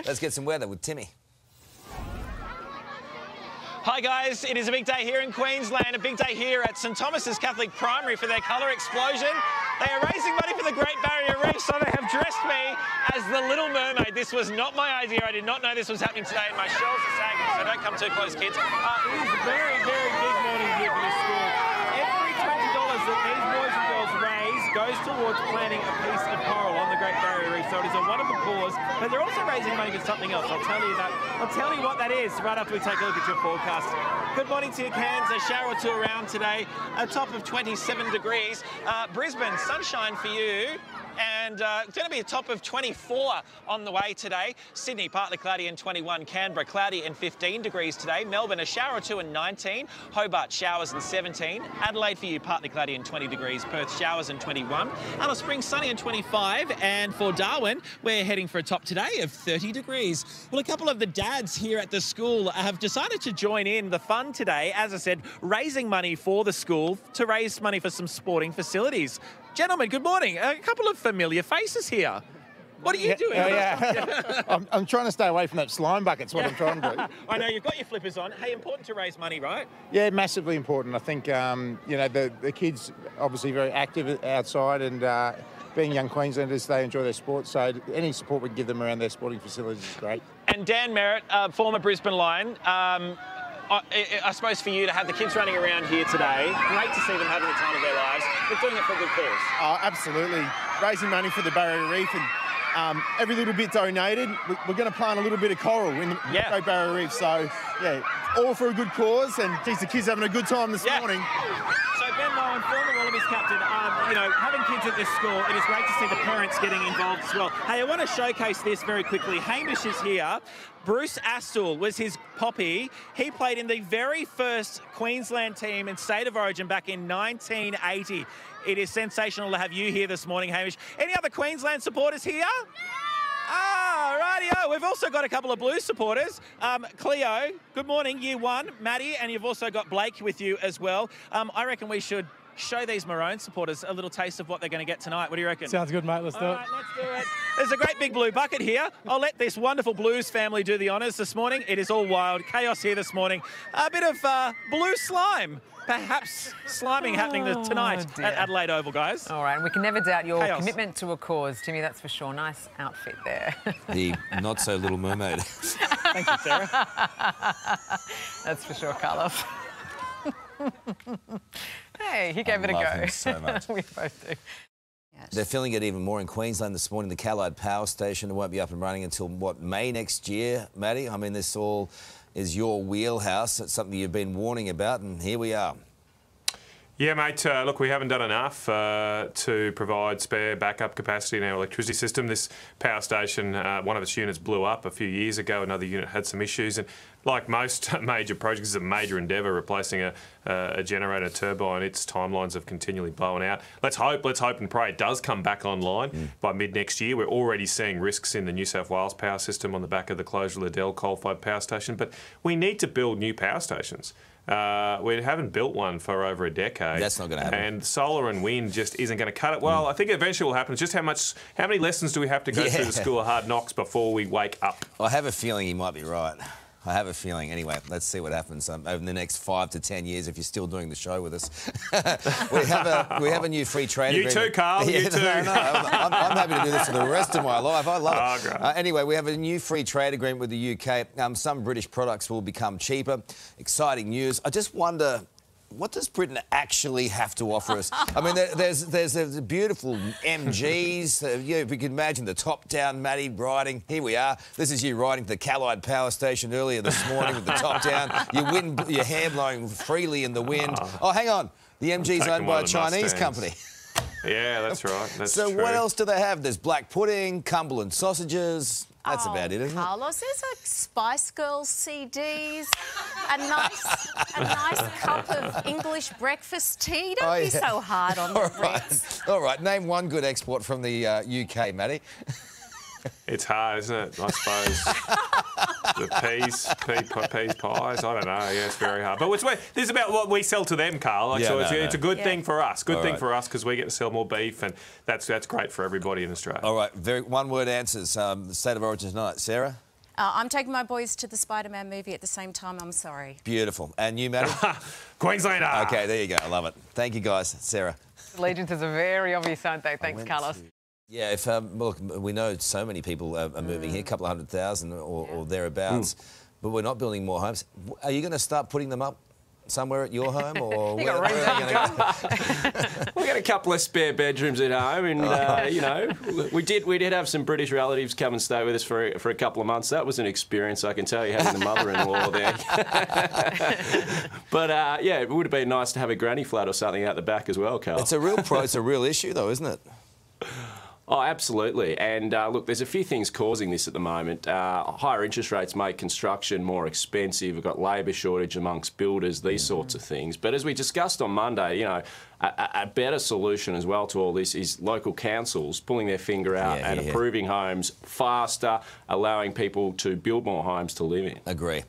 Let's get some weather with Timmy. Hi guys, it is a big day here in Queensland, a big day here at St Thomas's Catholic Primary for their colour explosion. They are raising money for the Great Barrier Reef, so they have dressed me as the Little Mermaid. This was not my idea. I did not know this was happening today, and my shells are sagging, so don't come too close, kids. It is a very, very big morning here for this school. Every $20 that these boys and girls raise goes towards planting a piece of coral on the Great Barrier Reef, so it is a wonderful cause. But they're also raising money for something else. I'll tell you that. I'll tell you what that is right after we take a look at your forecast. Good morning to you, Cairns. A shower or two around today. A top of 27 degrees. Brisbane, sunshine for you. And it's going to be a top of 24 on the way today. Sydney, partly cloudy and 21. Canberra, cloudy and 15 degrees today. Melbourne, a shower or two and 19. Hobart, showers and 17. Adelaide for you, partly cloudy and 20 degrees. Perth, showers and 21. Alice Springs, sunny and 25. And for Darwin, we're heading for a top today of 30 degrees. Well, a couple of the dads here at the school have decided to join in the fun today. As I said, raising money for the school to raise money for some sporting facilities. Gentlemen, good morning. A couple of familiar faces here. What are you doing? I'm trying to stay away from that slime bucket. That's what I'm trying to do. I know, you've got your flippers on. Hey, important to raise money, right? Yeah, massively important. I think, you know, the kids obviously very active outside and being young Queenslanders, they enjoy their sport. So any support we can give them around their sporting facilities is great. And Dan Merritt, former Brisbane Lion, I suppose for you to have the kids running around here today, great to see them having the time of their lives, but doing it for a good cause. Oh, absolutely. Raising money for the Barrier Reef and every little bit donated. We're going to plant a little bit of coral in the Great Barrier Reef. So, yeah, all for a good cause. And, geez, the kids having a good time this morning. So, Ben Lowen, former Wallabies captain, you know, having kids at this school, it is great to see the parents getting involved as well. Hey, I want to showcase this very quickly. Hamish is here. Bruce Astle was his poppy. He played in the very first Queensland team in State of Origin back in 1980. It is sensational to have you here this morning, Hamish. Any other Queensland supporters here? Ah, rightio. We've also got a couple of Blues supporters. Cleo, good morning, year one. Maddie, and you've also got Blake with you as well. I reckon we should show these Maroon supporters a little taste of what they're going to get tonight. What do you reckon? Sounds good, mate. Let's do it. All right, let's do it. There's a great big blue bucket here. I'll let this wonderful Blues family do the honours this morning. It is all wild. Chaos here this morning. A bit of blue slime. Perhaps sliming happening tonight at Adelaide Oval, guys. All right, and we can never doubt your commitment to a cause, Timmy, that's for sure. Nice outfit there. The not-so-little mermaid. Thank you, Sarah. That's for sure, Carlos. Hey, he gave it a go. Him so much. We both do. Yes. They're feeling it even more in Queensland this morning. The Cali Power Station won't be up and running until, what, May next year, Maddie? I mean, this all is your wheelhouse. It's something you've been warning about, and here we are. Yeah, mate, look, we haven't done enough to provide spare backup capacity in our electricity system. This power station, one of its units blew up a few years ago. Another unit had some issues. And like most major projects, it's a major endeavour replacing a generator turbine. Its timelines have continually blown out. Let's hope and pray it does come back online by mid-next year. We're already seeing risks in the New South Wales power system on the back of the closure of the Liddell coal-fired power station. But we need to build new power stations. We haven't built one for over a decade. That's not going to happen. And solar and wind just isn't going to cut it. Well, I think eventually will happen. It's just how many lessons do we have to go through the School of Hard Knocks before we wake up? I have a feeling he might be right. I have a feeling. Anyway, let's see what happens over the next 5 to 10 years if you're still doing the show with us. we have a new free trade agreement. You too, Carl. Yeah, you too. No, I'm happy to do this for the rest of my life. I love it. Great. Anyway, we have a new free trade agreement with the UK. Some British products will become cheaper. Exciting news. I just wonder, what does Britain actually have to offer us? I mean, there's beautiful MGs. If we could imagine the top-down Maddie riding. Here we are. This is you riding to the Cali Power Station earlier this morning with the top down. Your hair blowing freely in the wind. Oh, hang on. The MG's owned by a Chinese company. Yeah, that's right. That's so true. What else do they have? There's black pudding, Cumberland sausages. That's about it, isn't it? Carlos, there's a Spice Girls CDs, a nice cup of English breakfast tea. Don't be so hard on the Brits. All right, name one good export from the UK, Maddie. It's hard, isn't it? I suppose. The peas pies. I don't know. Yeah, it's very hard. But this is about what we sell to them, Carl. It's a good thing for us. Good thing for us because we get to sell more beef, and that's great for everybody in Australia. All right, one-word answers. The State of Origin tonight, Sarah. I'm taking my boys to the Spider-Man movie at the same time. I'm sorry. Beautiful. And you, Maddie? Queenslander. Okay, there you go. I love it. Thank you, guys. Sarah. Allegiances are very obvious, aren't they? Thanks, Carlos. Yeah, if look, we know so many people are moving here, a couple of 100,000 or thereabouts, but we're not building more homes. Are you going to start putting them up somewhere at your home, or where are you going to go? We've got a couple of spare bedrooms at home, and you know, we did have some British relatives come and stay with us for a couple of months. That was an experience, I can tell you, having the mother-in-law there. But yeah, it would have been nice to have a granny flat or something out the back as well, Carl. It's a real issue, though, isn't it? Oh, absolutely. And look, there's a few things causing this at the moment. Higher interest rates make construction more expensive. We've got labour shortage amongst builders, these sorts of things. But as we discussed on Monday, you know, a better solution as well to all this is local councils pulling their finger out and approving homes faster, allowing people to build more homes to live in. Agree.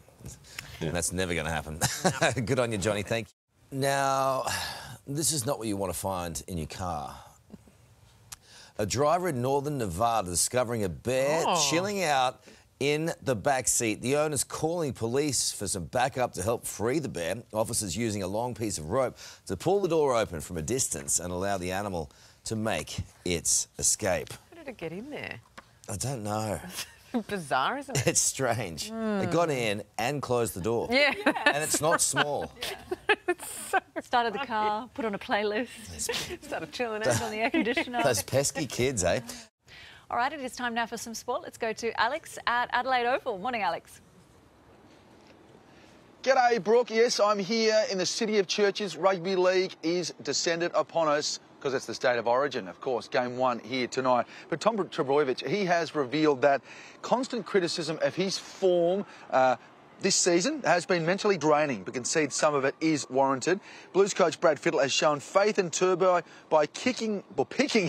Yeah. That's never going to happen. Good on you, Johnny. Thank you. Now, this is not what you want to find in your car. A driver in northern Nevada discovering a bear chilling out in the back seat. The owner's calling police for some backup to help free the bear. Officers using a long piece of rope to pull the door open from a distance and allow the animal to make its escape. How did it get in there? I don't know. Bizarre, isn't it? It's strange. It got in and closed the door. Yeah. And it's not small. Started the car, put on a playlist, started chilling out on the air conditioner. Those pesky kids, eh? All right, it is time now for some sport. Let's go to Alex at Adelaide Oval. Morning, Alex. G'day, Brooke. Yes, I'm here in the City of Churches. Rugby League is descended upon us because it's the state of origin, of course, game one here tonight. But Tom Trbojevic, he has revealed that constant criticism of his form this season has been mentally draining, but concedes some of it is warranted. Blues coach Brad Fittler has shown faith in Turbo by picking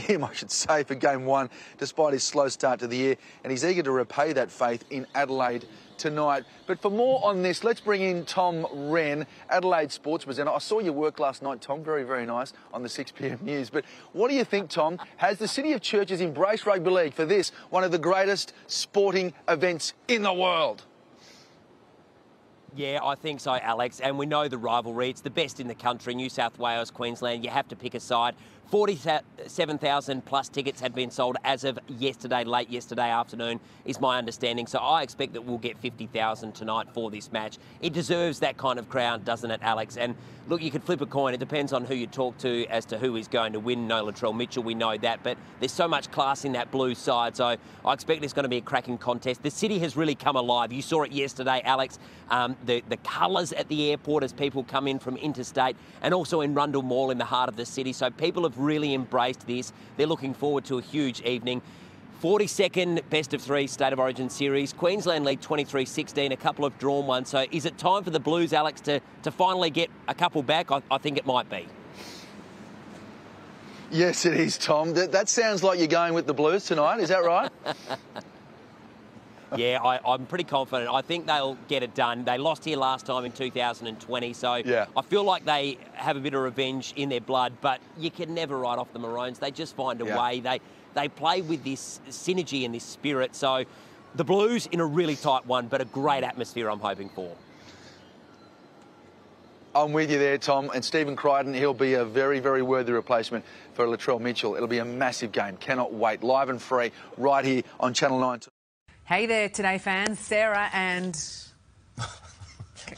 him, I should say, for game one, despite his slow start to the year, and he's eager to repay that faith in Adelaide tonight. But for more on this, let's bring in Tom Wren, Adelaide sports presenter. I saw your work last night, Tom. Very, very nice on the 6 p.m. news. But what do you think, Tom? Has the City of Churches embraced rugby league for this, one of the greatest sporting events in the world? Yeah, I think so, Alex. And we know the rivalry. It's the best in the country. New South Wales, Queensland. You have to pick a side. 47,000 plus tickets had been sold as of yesterday, late yesterday afternoon, is my understanding. So I expect that we'll get 50,000 tonight for this match. It deserves that kind of crowd, doesn't it, Alex? And look, you could flip a coin. It depends on who you talk to as to who is going to win. No Latrell Mitchell, we know that. But there's so much class in that Blues side. So I expect it's going to be a cracking contest. The city has really come alive. You saw it yesterday, Alex. The colours at the airport as people come in from interstate, and also in Rundle Mall in the heart of the city. So people have really embraced this. They're looking forward to a huge evening. 42nd best of three State of Origin series. Queensland lead 23-16, a couple of drawn ones. So is it time for the Blues, Alex, to finally get a couple back? I think it might be. Yes, it is, Tom. That sounds like you're going with the Blues tonight. Is that right? Yeah, I'm pretty confident. I think they'll get it done. They lost here last time in 2020, so yeah. I feel like they have a bit of revenge in their blood, but you can never write off the Maroons. They just find a way. They play with this synergy and this spirit. So the Blues in a really tight one, but a great atmosphere I'm hoping for. I'm with you there, Tom. And Stephen Crichton, he'll be a very, very worthy replacement for Latrell Mitchell. It'll be a massive game. Cannot wait. Live and free right here on Channel 9. Hey there, Today fans. Sarah and...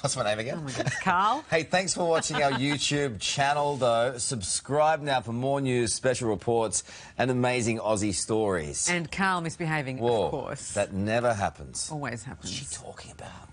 What's my name again? Oh, my God. Carl. Hey, thanks for watching our YouTube channel, though. Subscribe now for more news, special reports and amazing Aussie stories. And Carl misbehaving, Whoa, of course. That never happens. Always happens. What's she talking about?